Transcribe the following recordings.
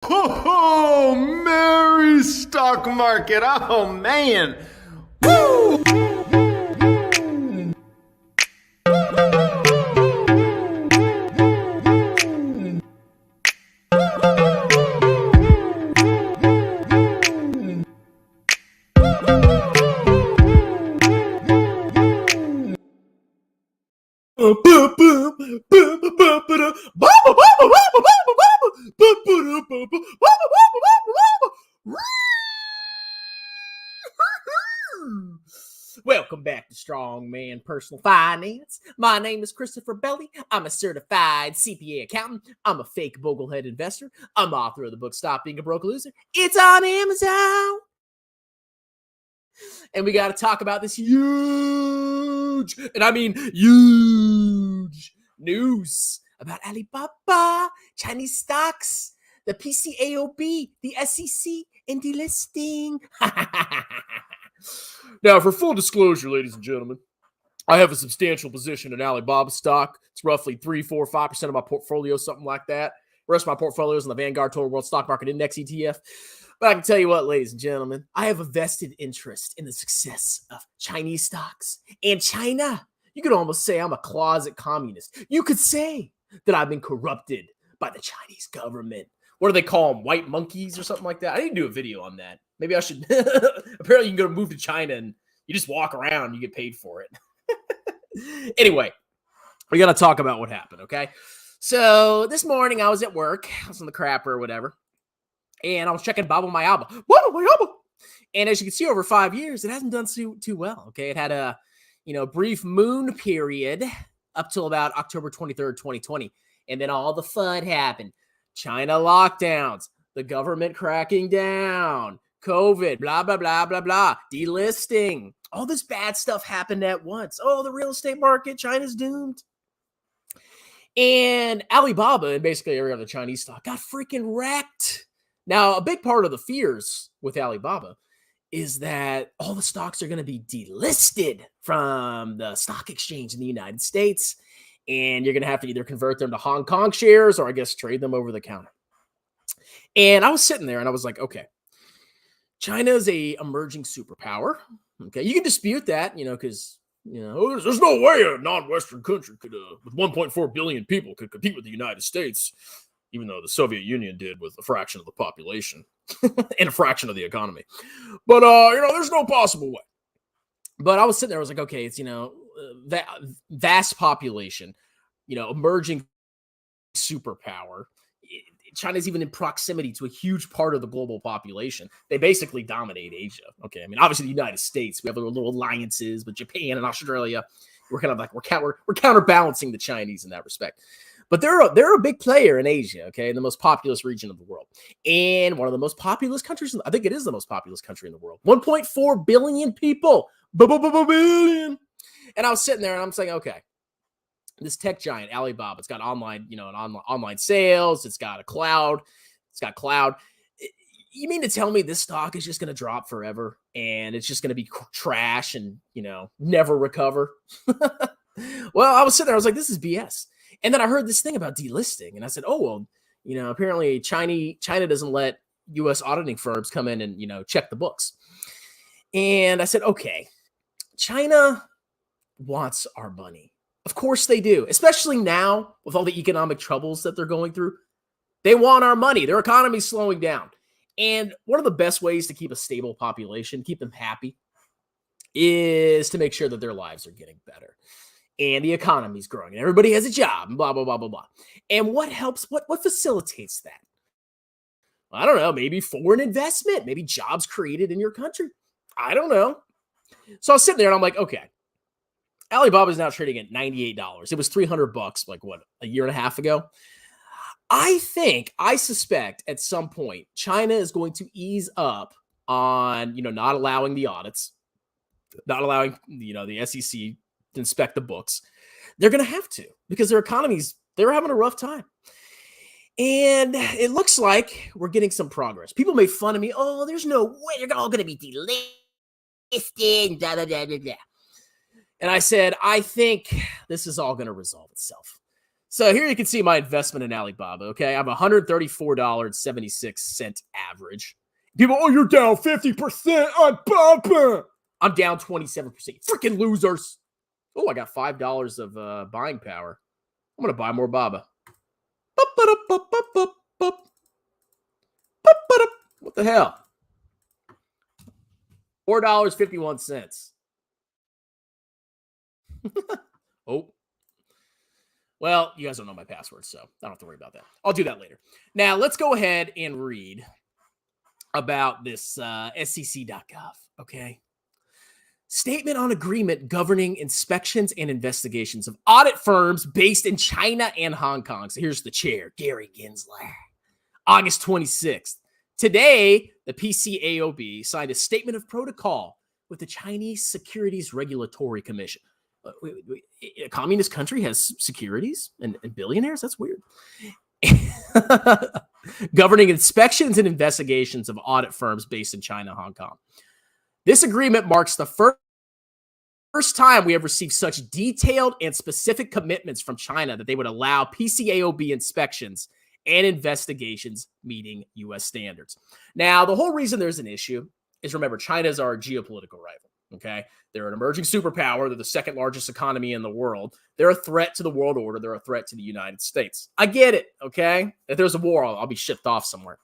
Oh, merry stock market. Oh, man. Woo! Welcome back to Strongman Personal Finance. My name is Christopher Belly. I'm a certified CPA accountant. I'm a fake boglehead investor. I'm author of the book Stop Being a Broke Loser. It's on Amazon. And we got to talk about this huge, and I mean huge, news about Alibaba, Chinese stocks, the PCAOB, the SEC, and delisting. Now, for full disclosure, ladies and gentlemen, I have a substantial position in Alibaba stock. It's roughly 3, 4, 5% of my portfolio, something like that. The rest of my portfolio is in the Vanguard Total World Stock Market Index ETF. But I can tell you what, ladies and gentlemen, I have a vested interest in the success of Chinese stocks and China. You could almost say I'm a closet communist. You could say that I've been corrupted by the Chinese government. What do they call them? White monkeys or something like that? I need to do a video on that. Maybe I should. Apparently, you can go move to China and you just walk around and you get paid for it. Anyway, we got to talk about what happened, okay? So this morning I was at work. I was on the crapper or whatever. And I was checking Baba Mayaba. And as you can see, over 5 years, it hasn't done too well, okay? It had a, brief moon period up till about October 23rd, 2020. And then all the FUD happened. China lockdowns, the government cracking down, COVID, blah, blah, blah, blah, blah, delisting. All this bad stuff happened at once. Oh, the real estate market, China's doomed. And Alibaba and basically every other Chinese stock got freaking wrecked. Now, a big part of the fears with Alibaba is that all the stocks are going to be delisted from the stock exchange in the United States. And you're going to have to either convert them to Hong Kong shares or I guess trade them over the counter. And I was sitting there and I was like, okay, China is a emerging superpower. Okay, you can dispute that, because, there's no way a non-Western country could, with 1.4 billion people, could compete with the United States, even though the Soviet Union did with a fraction of the population and a fraction of the economy. But, there's no possible way. But I was sitting there, I was like, okay, it's, that vast population, emerging superpower. China's even in proximity to a huge part of the global population. They basically dominate Asia. Okay, I mean, obviously the United States, we have little alliances with Japan and Australia. We're kind of like we're counterbalancing the Chinese in that respect. But they're a big player in Asia, okay, in the most populous region of the world. And one of the most populous countries, I think it is the most populous country in the world. 1.4 billion people. Billion. And I was sitting there and I'm saying, okay, this tech giant, Alibaba, it's got online, online sales. It's got cloud. You mean to tell me this stock is just going to drop forever and it's just going to be trash and, never recover? Well, I was sitting there. I was like, this is BS. And then I heard this thing about delisting. And I said, oh, well, apparently China doesn't let U.S. auditing firms come in and, check the books. And I said, okay, China wants our money. Of course they do, especially now with all the economic troubles that they're going through. They want our money. Their economy's slowing down. And one of the best ways to keep a stable population, keep them happy, is to make sure that their lives are getting better. And the economy's growing. And everybody has a job, and blah, blah, blah, blah, blah. And what helps, what facilitates that? I don't know, maybe foreign investment, maybe jobs created in your country. I don't know. So I was sitting there and I'm like, okay. Alibaba is now trading at $98. It was $300 like a year and a half ago. I suspect at some point China is going to ease up on, not allowing the audits, not allowing, the SEC to inspect the books. They're going to have to because their economies, they're having a rough time. And it looks like we're getting some progress. People made fun of me. Oh, there's no way you're all going to be delisted. Da, da, da, da, da. And I said, I think this is all going to resolve itself. So here you can see my investment in Alibaba. Okay, I'm $134.76 average. People, oh, you're down 50% on Baba. I'm down 27%. Freaking losers. Oh, I got $5 of buying power. I'm going to buy more Baba. What the hell? $4.51. Oh. Well, you guys don't know my password, so I don't have to worry about that. I'll do that later. Now, let's go ahead and read about this SEC.gov, okay? Statement on agreement governing inspections and investigations of audit firms based in China and Hong Kong. So here's the chair, Gary Gensler. August 26th. Today, the PCAOB signed a statement of protocol with the Chinese Securities Regulatory Commission. A communist country has securities and billionaires? That's weird. Governing inspections and investigations of audit firms based in China and Hong Kong. This agreement marks the first time we have received such detailed and specific commitments from China that they would allow PCAOB inspections and investigations meeting U.S. standards. Now, the whole reason there's an issue is, remember, China is our geopolitical rival, okay? They're an emerging superpower. They're the second largest economy in the world. They're a threat to the world order. They're a threat to the United States. I get it, okay? If there's a war, I'll be shipped off somewhere.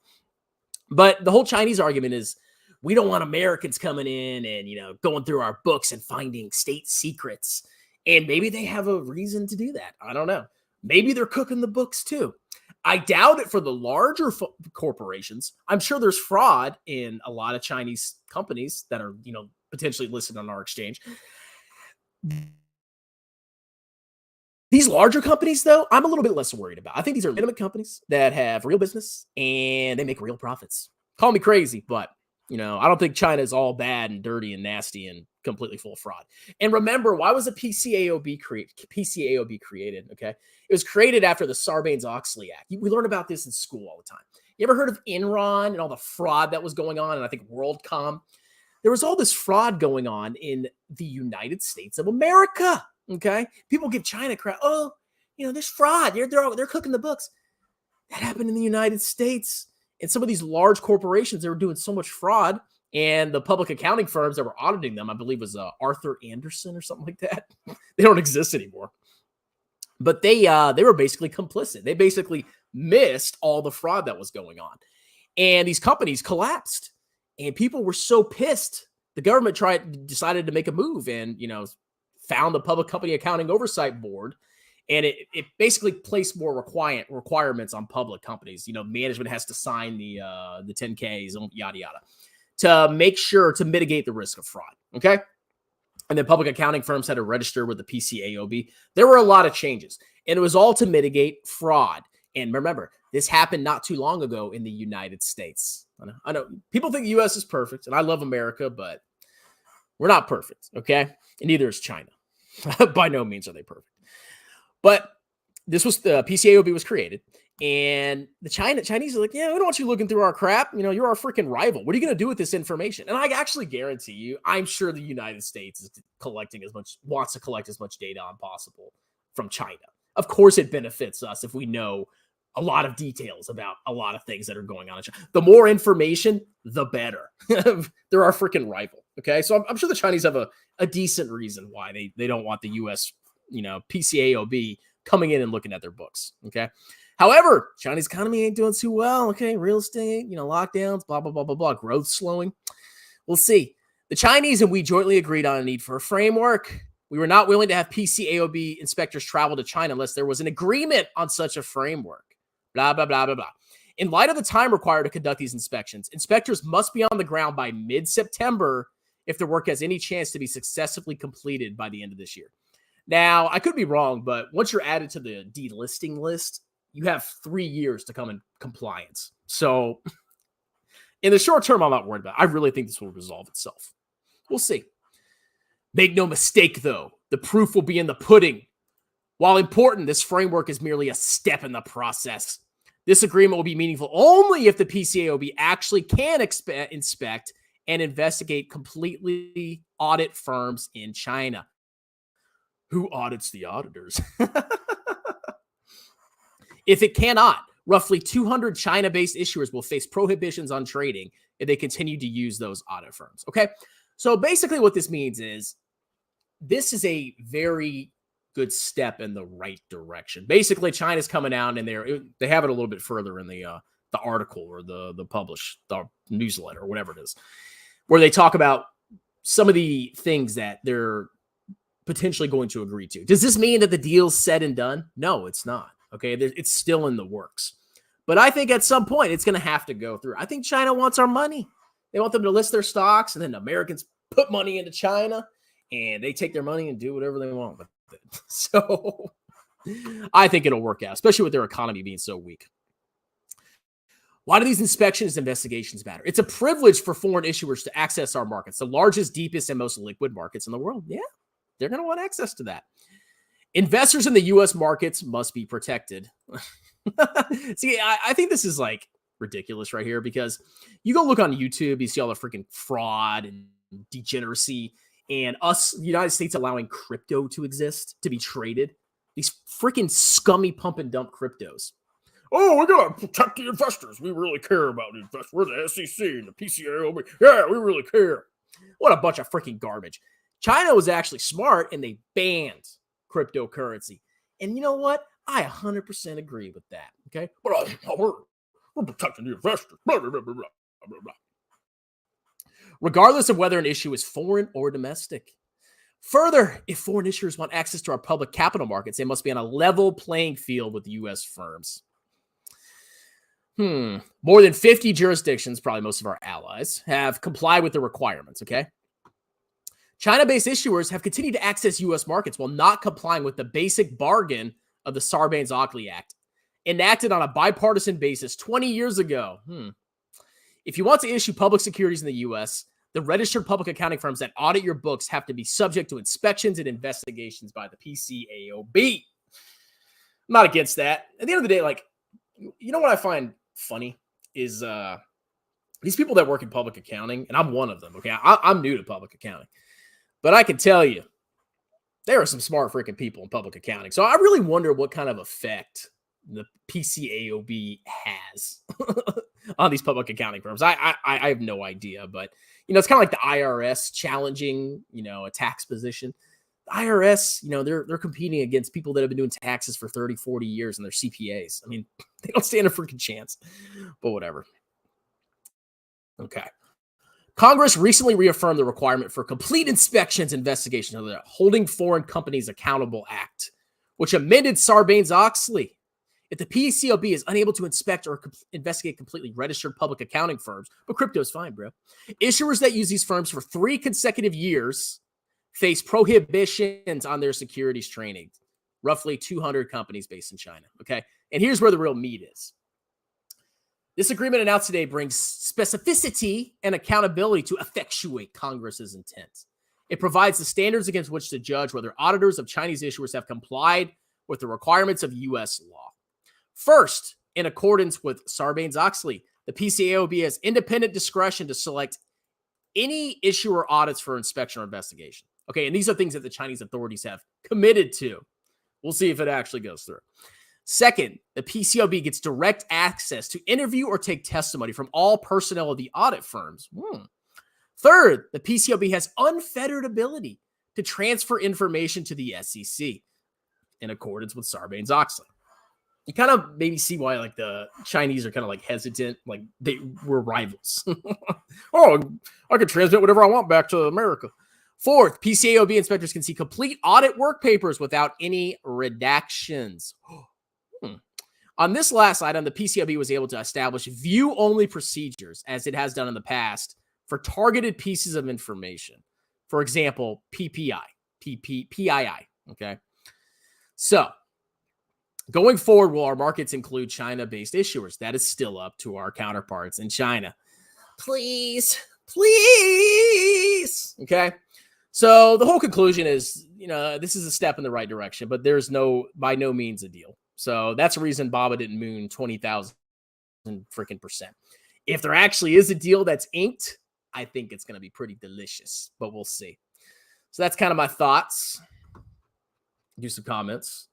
But the whole Chinese argument is, we don't want Americans coming in and, going through our books and finding state secrets. And maybe they have a reason to do that. I don't know. Maybe they're cooking the books too. I doubt it for the larger corporations. I'm sure there's fraud in a lot of Chinese companies that are, potentially listed on our exchange. These larger companies, though, I'm a little bit less worried about. I think these are legitimate companies that have real business and they make real profits. Call me crazy, but I don't think China is all bad and dirty and nasty and completely full of fraud. And remember, why was the PCAOB created? Okay, it was created after the Sarbanes-Oxley Act. We learn about this in school all the time. You ever heard of Enron and all the fraud that was going on? And I think WorldCom. There was all this fraud going on in the United States of America. Okay, people give China crap. Oh, there's fraud. They're cooking the books. That happened in the United States. And some of these large corporations, they were doing so much fraud, and the public accounting firms that were auditing them, I believe was Arthur Anderson or something like that. They don't exist anymore. But they were basically complicit. They basically missed all the fraud that was going on. And these companies collapsed. And people were so pissed. The government decided to make a move and, found the Public Company Accounting Oversight Board. And it basically placed more requirements on public companies. Management has to sign the 10Ks, yada, yada, to make sure to mitigate the risk of fraud. Okay. And then public accounting firms had to register with the PCAOB. There were a lot of changes, and it was all to mitigate fraud. And remember, this happened not too long ago in the United States. I know people think the U.S. is perfect, and I love America, but we're not perfect. Okay. And neither is China. By no means are they perfect. But the PCAOB was created, and the Chinese are like, yeah, we don't want you looking through our crap. You're our freaking rival. What are you going to do with this information? And I actually guarantee you, I'm sure the United States is wants to collect as much data on possible from China. Of course, it benefits us if we know a lot of details about a lot of things that are going on in China. The more information, the better. They're our freaking rival. Okay, so I'm sure the Chinese have a decent reason why they don't want the U.S. PCAOB coming in and looking at their books. Okay. However, China's economy ain't doing too well. Okay. Real estate, lockdowns, blah, blah, blah, blah, blah. Growth slowing. We'll see. The Chinese and we jointly agreed on a need for a framework. We were not willing to have PCAOB inspectors travel to China unless there was an agreement on such a framework. Blah, blah, blah, blah, blah. In light of the time required to conduct these inspections, inspectors must be on the ground by mid-September if their work has any chance to be successfully completed by the end of this year. Now, I could be wrong, but once you're added to the delisting list, you have 3 years to come in compliance. So in the short term, I'm not worried about it. I really think this will resolve itself. We'll see. Make no mistake, though, the proof will be in the pudding. While important, this framework is merely a step in the process. This agreement will be meaningful only if the PCAOB actually can inspect and investigate completely audit firms in China. Who audits the auditors? If it cannot, roughly 200 China-based issuers will face prohibitions on trading if they continue to use those audit firms. Okay. So basically what this means is this is a very good step in the right direction. Basically, China's coming out and they have it a little bit further in the article or the newsletter or whatever it is, where they talk about some of the things that they're potentially going to agree to. Does this mean that the deal's said and done? No, it's not. Okay, it's still in the works. But I think at some point it's going to have to go through. I think China wants our money. They want them to list their stocks, and then Americans put money into China, and they take their money and do whatever they want with it. So I think it'll work out, especially with their economy being so weak. Why do these inspections and investigations matter? It's a privilege for foreign issuers to access our markets, the largest, deepest, and most liquid markets in the world. Yeah, they're going to want access to that. Investors in the U.S. markets must be protected. See, I think this is like ridiculous right here, because you go look on YouTube, you see all the freaking fraud and degeneracy, and us, the United States, allowing crypto to exist, to be traded. These freaking scummy pump and dump cryptos. Oh, we got to protect the investors. We really care about the investors. We're the SEC and the PCAOB. Yeah, we really care. What a bunch of freaking garbage. China was actually smart, and they banned cryptocurrency. And you know what? I 100% agree with that. Okay? But we're protecting the investors. Blah, blah, blah, blah, blah, blah. Regardless of whether an issue is foreign or domestic. Further, if foreign issuers want access to our public capital markets, they must be on a level playing field with U.S. firms. More than 50 jurisdictions, probably most of our allies, have complied with the requirements, okay? China-based issuers have continued to access U.S. markets while not complying with the basic bargain of the Sarbanes-Oxley Act, enacted on a bipartisan basis 20 years ago. If you want to issue public securities in the U.S., the registered public accounting firms that audit your books have to be subject to inspections and investigations by the PCAOB. I'm not against that. At the end of the day, like, you know what I find funny is these people that work in public accounting, and I'm one of them, okay? I'm new to public accounting. But I can tell you, there are some smart freaking people in public accounting. So I really wonder what kind of effect the PCAOB has on these public accounting firms. I have no idea, but you know, it's kind of like the IRS challenging, you know, a tax position. The IRS, you know, they're competing against people that have been doing taxes for 30, 40 years and they're CPAs. I mean, they don't stand a freaking chance, but whatever. Okay. Congress recently reaffirmed the requirement for complete inspections and investigations of the Holding Foreign Companies Accountable Act, which amended Sarbanes-Oxley. If the PCAOB is unable to inspect or investigate completely registered public accounting firms, but crypto is fine, bro. Issuers that use these firms for 3 consecutive years face prohibitions on their securities trading. Roughly 200 companies based in China. Okay. And here's where the real meat is. This agreement announced today brings specificity and accountability to effectuate Congress's intent. It provides the standards against which to judge whether auditors of Chinese issuers have complied with the requirements of U.S. law. First, in accordance with Sarbanes-Oxley, the PCAOB has independent discretion to select any issuer audits for inspection or investigation. Okay, and these are things that the Chinese authorities have committed to. We'll see if it actually goes through. Second, the PCAOB gets direct access to interview or take testimony from all personnel of the audit firms. Third, the PCAOB has unfettered ability to transfer information to the SEC in accordance with Sarbanes-Oxley. You kind of maybe see why like the Chinese are kind of like hesitant, like they were rivals. Oh, I could transmit whatever I want back to America. Fourth, PCAOB inspectors can see complete audit work papers without any redactions. On this last item, the PCAOB was able to establish view-only procedures, as it has done in the past, for targeted pieces of information. For example, PPI, PII, okay? So, going forward, will our markets include China-based issuers? That is still up to our counterparts in China. Please, please, okay? So, the whole conclusion is, you know, this is a step in the right direction, but there's by no means a deal. So that's the reason Baba didn't moon 20,000 freaking %. If there actually is a deal that's inked, I think it's going to be pretty delicious, but we'll see. So that's kind of my thoughts. Do some comments.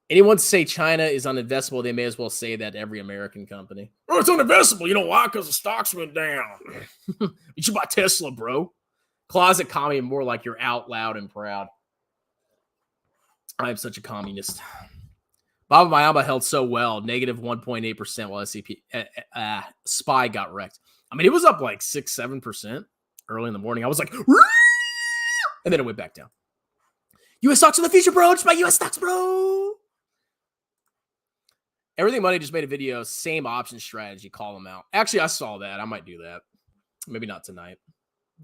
Anyone say China is uninvestable, they may as well say that to every American company. Oh, it's uninvestable. You know why? Because the stocks went down. You should buy Tesla, bro. Closet commie, more like you're out loud and proud. I am such a communist. Baba Mayama held so well, negative 1.8% while SCP SPY got wrecked. I mean, it was up like 6-7% early in the morning. I was like, and then it went back down. U.S. stocks in the future, bro. Just buy U.S. stocks, bro. Everything Money just made a video, same option strategy. Call them out. Actually, I saw that. I might do that. Maybe not tonight.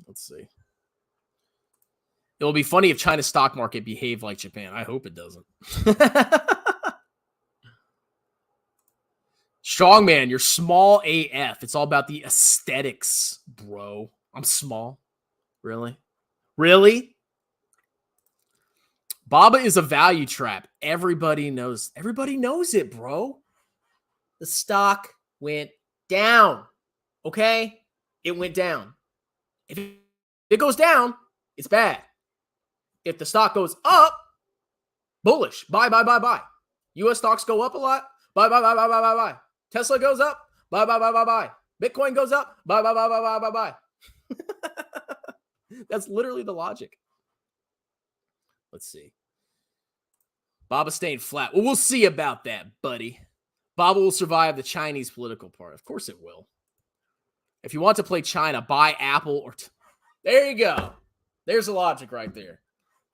Let's see. It will be funny if China's stock market behaved like Japan. I hope it doesn't. Strongman, you're small AF. It's all about the aesthetics, bro. I'm small. Really? Really? Baba is a value trap. Everybody knows it, bro. The stock went down. Okay? It went down. If it goes down, it's bad. If the stock goes up, bullish. Buy, buy, buy, buy. U.S. stocks go up a lot. Buy, buy, buy, buy, buy, buy, buy. Tesla goes up. Buy, buy, buy, buy, buy. Bitcoin goes up. Buy, buy, buy, buy, buy, buy, buy. That's literally the logic. Let's see. Baba staying flat. Well, we'll see about that, buddy. Baba will survive the Chinese political part. Of course it will. If you want to play China, buy Apple or... There you go. There's the logic right there.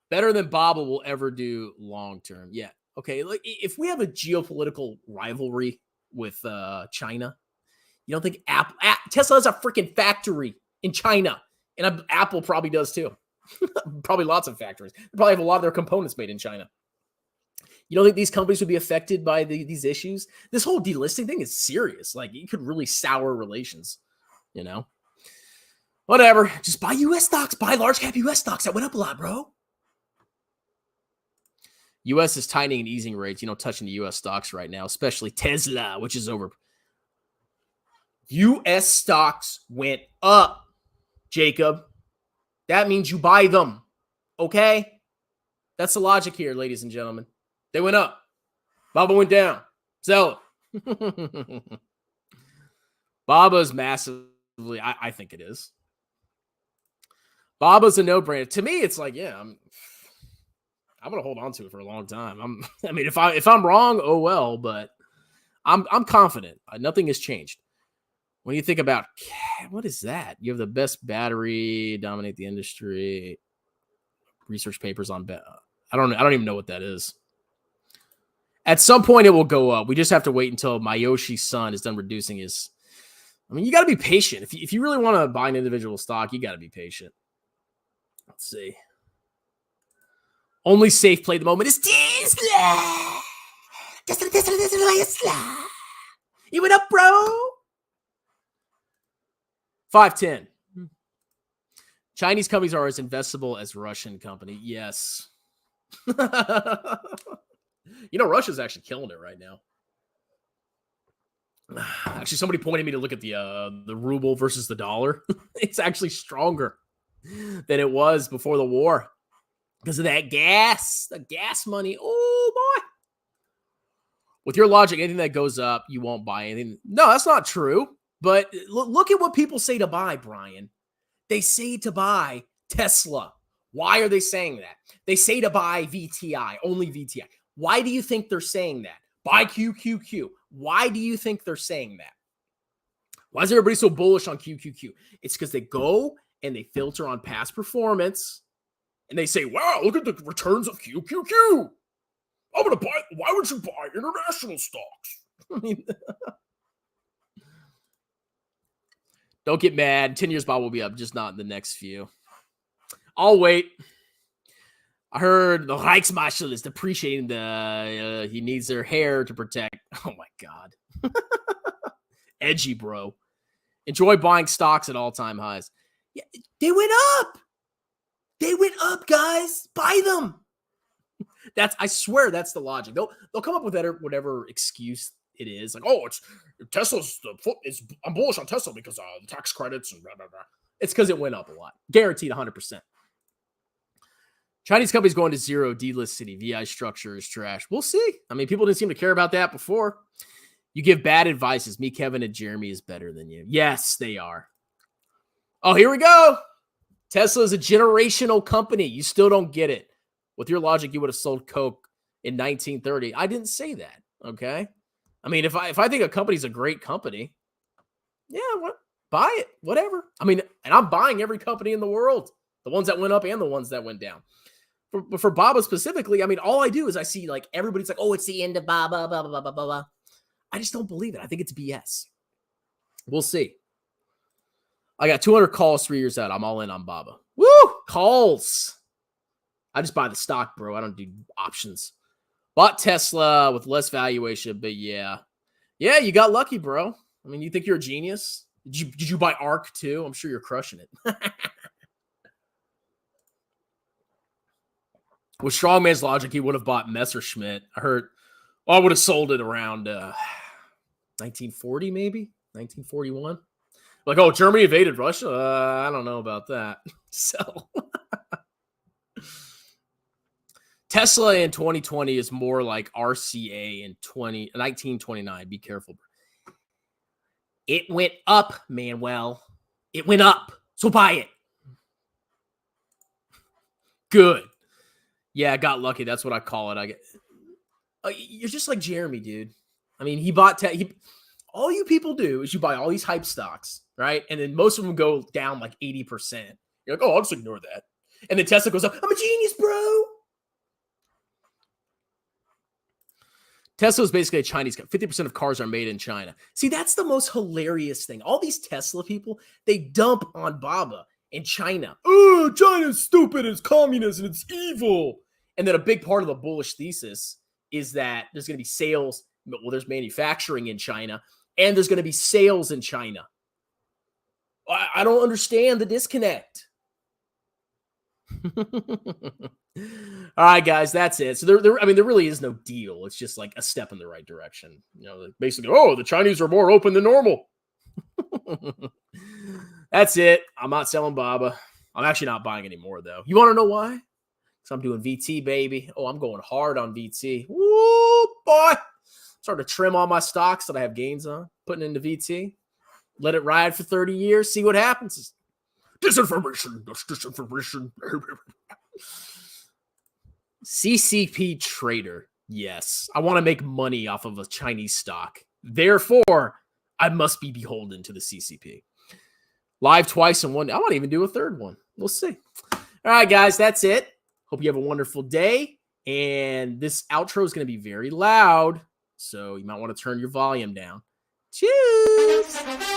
Better than Baba will ever do long-term. Yeah. Okay. Like, if we have a geopolitical rivalry with China, you don't think Tesla has a freaking factory in China, and Apple probably does too. Probably lots of factories. They probably have a lot of their components made in China. You don't think these companies would be affected by these issues? This whole delisting thing is serious. Like, it could really sour relations, you know? Whatever. Just buy U.S. stocks. Buy large cap U.S. stocks. That went up a lot, bro. U.S. is tightening and easing rates. You know, touching the U.S. stocks right now, especially Tesla, which is over. U.S. stocks went up, Jacob. That means you buy them. Okay? That's the logic here, ladies and gentlemen. They went up. Baba went down. Sell it. Baba's massively, I think it is. Baba's a no-brainer. To me, it's like, yeah, I'm gonna hold on to it for a long time. I mean, if I'm wrong, oh well, but I'm confident. Nothing has changed. When you think about what is that? You have the best battery, dominate the industry. Research papers on I don't even know what that is. At some point, it will go up. We just have to wait until Mayoshi's son is done reducing his. I mean, you got to be patient. If you really want to buy an individual stock, you got to be patient. Let's see. Only safe play at the moment is Tesla. Tesla. You went up, bro. 510. Chinese companies are as investable as Russian company. Yes. You know, Russia's actually killing it right now. Actually, somebody pointed me to look at the ruble versus the dollar. It's actually stronger than it was before the war because of that gas, the gas money. Oh, boy. With your logic, anything that goes up, you won't buy anything. No, that's not true. But look at what people say to buy, Brian. They say to buy Tesla. Why are they saying that? They say to buy VTI, only VTI. Why do you think they're saying that? Buy QQQ. Why do you think they're saying that? Why is everybody so bullish on QQQ? It's because they go and they filter on past performance and they say, wow, look at the returns of QQQ. I'm going to buy, why would you buy international stocks? I mean, don't get mad. 10 years Bob will be up, just not in the next few. I'll wait. I heard the Reichsmarshal is depreciating he needs their hair to protect. Oh my God. Edgy, bro. Enjoy buying stocks at all-time highs. Yeah, they went up. They went up, guys. Buy them. I swear that's the logic. They'll come up with whatever excuse it is. Like, oh, it's Tesla's I'm bullish on Tesla because the tax credits and blah, blah, blah. It's because it went up a lot. Guaranteed 100%. Chinese companies going to zero, D-list city, VI structure is trash. We'll see. I mean, people didn't seem to care about that before. You give bad advices. Me, Kevin, and Jeremy is better than you. Yes, they are. Oh, here we go. Tesla is a generational company. You still don't get it. With your logic, you would have sold Coke in 1930. I didn't say that, okay? I mean, if I think a company's a great company, yeah, buy it, whatever. I mean, and I'm buying every company in the world, the ones that went up and the ones that went down. But for Baba specifically, I mean, all I do is I see like everybody's like, oh, it's the end of Baba, blah, blah, blah, blah, blah. I just don't believe it. I think it's BS. We'll see. I got 200 calls 3 years out. I'm all in on Baba. Woo! Calls. I just buy the stock, bro. I don't do options. Bought Tesla with less valuation, but yeah. Yeah, you got lucky, bro. I mean, you think you're a genius? Did you buy ARK too? I'm sure you're crushing it. With Strongman's logic, he would have bought Messerschmitt. I heard, well, I would have sold it around 1940, maybe 1941. Like, oh, Germany invaded Russia? I don't know about that. So, Tesla in 2020 is more like RCA in 1929. Be careful. It went up, Manuel. It went up. So buy it. Good. Yeah, I got lucky. That's what I call it. You're just like Jeremy, dude. I mean, he bought all you people do is you buy all these hype stocks, right? And then most of them go down like 80%. You're like, oh, I'll just ignore that. And then Tesla goes up. I'm a genius, bro. Tesla is basically a Chinese company. 50% of cars are made in China. See, that's the most hilarious thing. All these Tesla people, they dump on Baba in China. Oh, China's stupid. It's communist and it's evil. And then a big part of the bullish thesis is that there's going to be sales. Well, there's manufacturing in China and there's going to be sales in China. I don't understand the disconnect. All right, guys, that's it. So there really is no deal. It's just like a step in the right direction. You know, basically, oh, the Chinese are more open than normal. That's it. I'm not selling Baba. I'm actually not buying anymore, though. You want to know why? Because I'm doing VT, baby. Oh, I'm going hard on VT. Woo, boy. Starting to trim all my stocks that I have gains on, putting into VT. Let it ride for 30 years. See what happens. Disinformation. That's disinformation. CCP trader. Yes. I want to make money off of a Chinese stock. Therefore, I must be beholden to the CCP. Live twice in one day. I might even do a third one. We'll see. All right, guys, that's it. Hope you have a wonderful day. And this outro is going to be very loud, so you might want to turn your volume down. Cheers.